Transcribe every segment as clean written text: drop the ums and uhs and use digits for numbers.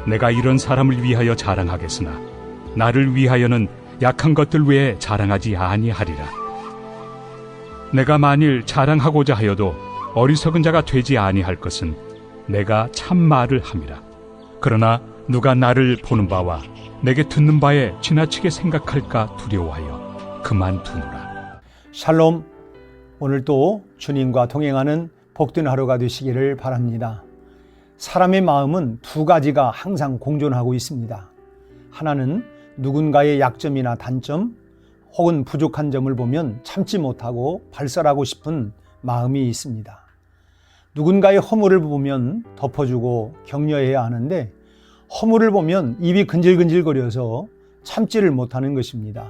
내가 이런 사람을 위하여 자랑하겠으나 나를 위하여는 약한 것들 외에 자랑하지 아니하리라. 내가 만일 자랑하고자 하여도 어리석은 자가 되지 아니할 것은 내가 참 말을 함이라. 그러나 누가 나를 보는 바와 내게 듣는 바에 지나치게 생각할까 두려워하여 그만두노라. 샬롬. 오늘도 주님과 동행하는 복된 하루가 되시기를 바랍니다. 사람의 마음은 두 가지가 항상 공존하고 있습니다. 하나는 누군가의 약점이나 단점 혹은 부족한 점을 보면 참지 못하고 발설하고 싶은 마음이 있습니다. 누군가의 허물을 보면 덮어주고 격려해야 하는데 허물을 보면 입이 근질근질거려서 참지를 못하는 것입니다.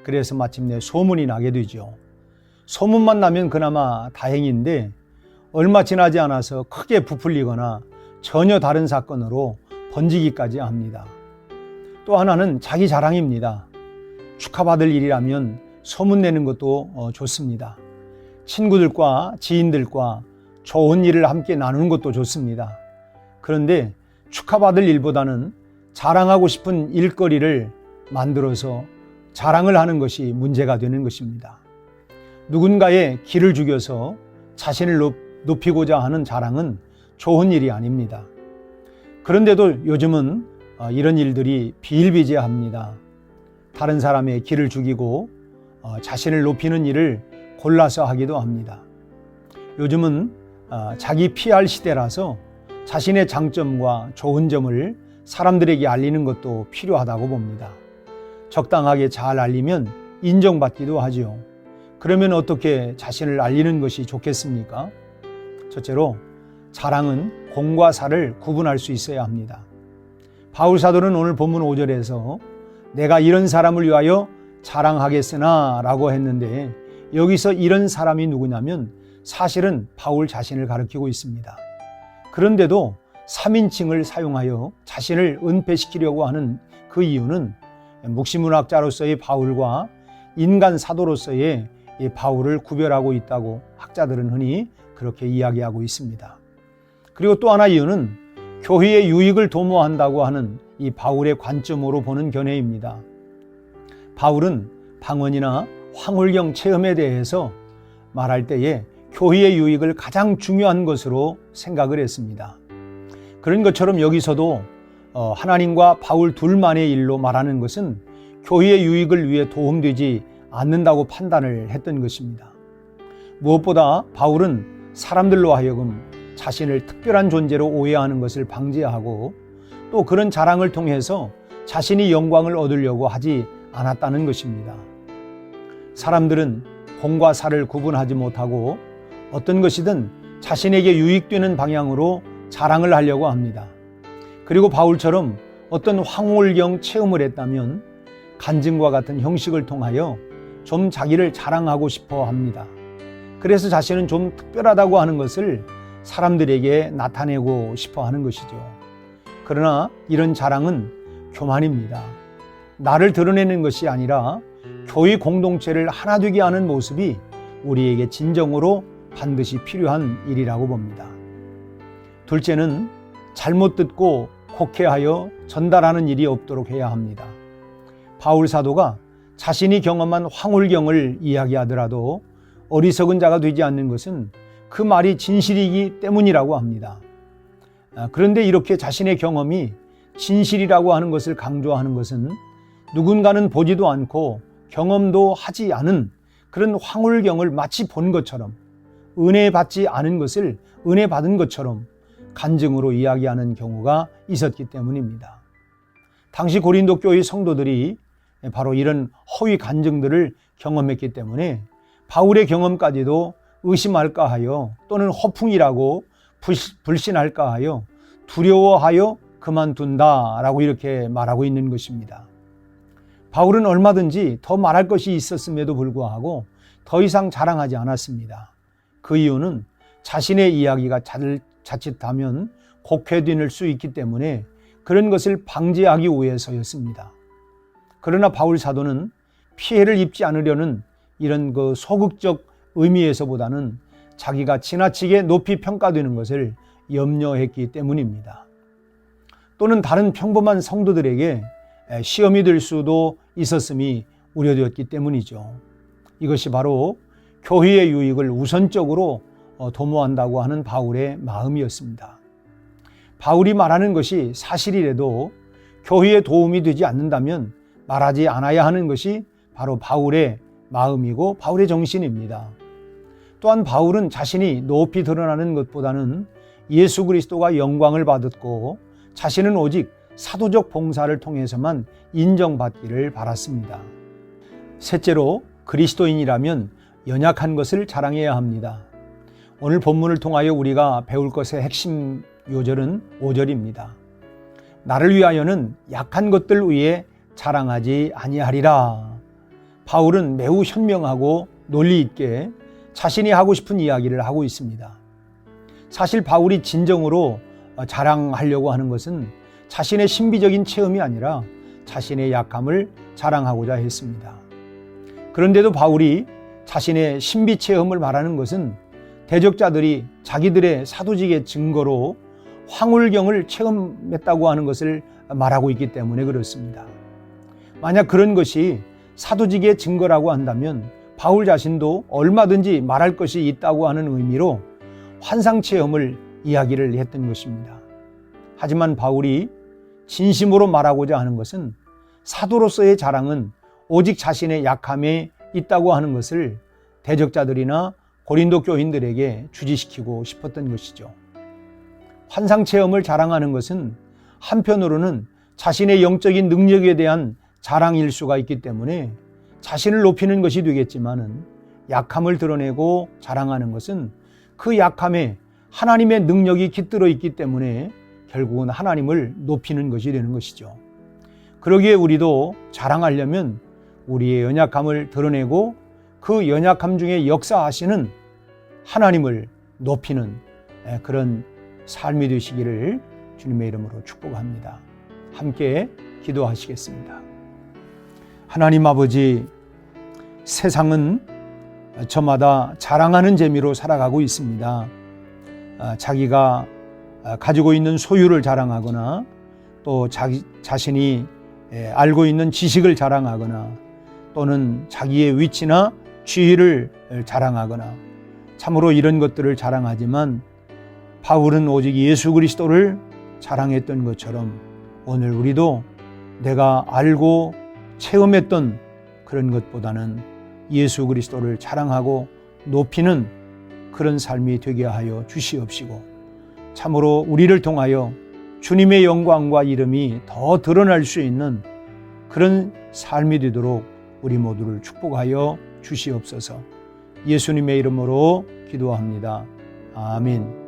그래서 마침내 소문이 나게 되죠. 소문만 나면 그나마 다행인데 얼마 지나지 않아서 크게 부풀리거나 전혀 다른 사건으로 번지기까지 합니다. 또 하나는 자기 자랑입니다. 축하받을 일이라면 소문내는 것도 좋습니다. 친구들과 지인들과 좋은 일을 함께 나누는 것도 좋습니다. 그런데 축하받을 일보다는 자랑하고 싶은 일거리를 만들어서 자랑을 하는 것이 문제가 되는 것입니다. 누군가의 기를 죽여서 자신을 높이고자 하는 자랑은 좋은 일이 아닙니다. 그런데도 요즘은 이런 일들이 비일비재합니다. 다른 사람의 기를 죽이고 자신을 높이는 일을 골라서 하기도 합니다. 요즘은 자기 PR 시대라서 자신의 장점과 좋은 점을 사람들에게 알리는 것도 필요하다고 봅니다. 적당하게 잘 알리면 인정받기도 하죠. 그러면 어떻게 자신을 알리는 것이 좋겠습니까? 첫째로 자랑은 공과 사를 구분할 수 있어야 합니다. 바울 사도는 오늘 본문 5절에서 내가 이런 사람을 위하여 자랑하겠으나 라고 했는데 여기서 이런 사람이 누구냐면 사실은 바울 자신을 가리키고 있습니다. 그런데도 3인칭을 사용하여 자신을 은폐시키려고 하는 그 이유는 묵시문학자로서의 바울과 인간 사도로서의 이 바울을 구별하고 있다고 학자들은 흔히 그렇게 이야기하고 있습니다. 그리고 또 하나 이유는 교회의 유익을 도모한다고 하는 이 바울의 관점으로 보는 견해입니다. 바울은 방언이나 황홀경 체험에 대해서 말할 때에 교회의 유익을 가장 중요한 것으로 생각을 했습니다. 그런 것처럼 여기서도 하나님과 바울 둘만의 일로 말하는 것은 교회의 유익을 위해 도움되지 않는다고 판단을 했던 것입니다. 무엇보다 바울은 사람들로 하여금 자신을 특별한 존재로 오해하는 것을 방지하고 또 그런 자랑을 통해서 자신이 영광을 얻으려고 하지 않았다는 것입니다. 사람들은 공과 사를 구분하지 못하고 어떤 것이든 자신에게 유익되는 방향으로 자랑을 하려고 합니다. 그리고 바울처럼 어떤 황홀경 체험을 했다면 간증과 같은 형식을 통하여 좀 자기를 자랑하고 싶어 합니다. 그래서 자신은 좀 특별하다고 하는 것을 사람들에게 나타내고 싶어 하는 것이죠. 그러나 이런 자랑은 교만입니다. 나를 드러내는 것이 아니라 교회 공동체를 하나 되게 하는 모습이 우리에게 진정으로 반드시 필요한 일이라고 봅니다. 둘째는 잘못 듣고 곡해하여 전달하는 일이 없도록 해야 합니다. 바울 사도가 자신이 경험한 황홀경을 이야기하더라도 어리석은 자가 되지 않는 것은 그 말이 진실이기 때문이라고 합니다. 그런데 이렇게 자신의 경험이 진실이라고 하는 것을 강조하는 것은 누군가는 보지도 않고 경험도 하지 않은 그런 황홀경을 마치 본 것처럼 은혜 받지 않은 것을 은혜 받은 것처럼 간증으로 이야기하는 경우가 있었기 때문입니다. 당시 고린도 교회 성도들이 바로 이런 허위 간증들을 경험했기 때문에 바울의 경험까지도 의심할까 하여 또는 허풍이라고 불신할까 하여 두려워하여 그만둔다라고 이렇게 말하고 있는 것입니다. 바울은 얼마든지 더 말할 것이 있었음에도 불구하고 더 이상 자랑하지 않았습니다. 그 이유는 자신의 이야기가 자칫하면 곡해될 수 있기 때문에 그런 것을 방지하기 위해서였습니다. 그러나 바울 사도는 피해를 입지 않으려는 이런 그 소극적 의미에서보다는 자기가 지나치게 높이 평가되는 것을 염려했기 때문입니다. 또는 다른 평범한 성도들에게 시험이 될 수도 있었음이 우려되었기 때문이죠. 이것이 바로 교회의 유익을 우선적으로 도모한다고 하는 바울의 마음이었습니다. 바울이 말하는 것이 사실이라도 교회에 도움이 되지 않는다면 말하지 않아야 하는 것이 바로 바울의 마음이고 바울의 정신입니다. 또한 바울은 자신이 높이 드러나는 것보다는 예수 그리스도가 영광을 받았고 자신은 오직 사도적 봉사를 통해서만 인정받기를 바랐습니다. 셋째로, 그리스도인이라면 연약한 것을 자랑해야 합니다. 오늘 본문을 통하여 우리가 배울 것의 핵심 요절은 5절입니다. 나를 위하여는 약한 것들 위에 자랑하지 아니하리라. 바울은 매우 현명하고 논리 있게 자신이 하고 싶은 이야기를 하고 있습니다. 사실 바울이 진정으로 자랑하려고 하는 것은 자신의 신비적인 체험이 아니라 자신의 약함을 자랑하고자 했습니다. 그런데도 바울이 자신의 신비 체험을 말하는 것은 대적자들이 자기들의 사도직의 증거로 황홀경을 체험했다고 하는 것을 말하고 있기 때문에 그렇습니다. 만약 그런 것이 사도직의 증거라고 한다면 바울 자신도 얼마든지 말할 것이 있다고 하는 의미로 환상 체험을 이야기를 했던 것입니다. 하지만 바울이 진심으로 말하고자 하는 것은 사도로서의 자랑은 오직 자신의 약함에 있다고 하는 것을 대적자들이나 고린도 교인들에게 주지시키고 싶었던 것이죠. 환상 체험을 자랑하는 것은 한편으로는 자신의 영적인 능력에 대한 자랑일 수가 있기 때문에 자신을 높이는 것이 되겠지만은 약함을 드러내고 자랑하는 것은 그 약함에 하나님의 능력이 깃들어 있기 때문에 결국은 하나님을 높이는 것이 되는 것이죠. 그러기에 우리도 자랑하려면 우리의 연약함을 드러내고 그 연약함 중에 역사하시는 하나님을 높이는 그런 삶이 되시기를 주님의 이름으로 축복합니다. 함께 기도하시겠습니다. 하나님 아버지, 세상은 저마다 자랑하는 재미로 살아가고 있습니다. 자기가 가지고 있는 소유를 자랑하거나 또 자신이 알고 있는 지식을 자랑하거나 또는 자기의 위치나 지위를 자랑하거나 참으로 이런 것들을 자랑하지만 바울은 오직 예수 그리스도를 자랑했던 것처럼 오늘 우리도 내가 알고 체험했던 그런 것보다는 예수 그리스도를 자랑하고 높이는 그런 삶이 되게 하여 주시옵시고 참으로 우리를 통하여 주님의 영광과 이름이 더 드러날 수 있는 그런 삶이 되도록 우리 모두를 축복하여 주시옵소서. 예수님의 이름으로 기도합니다. 아멘.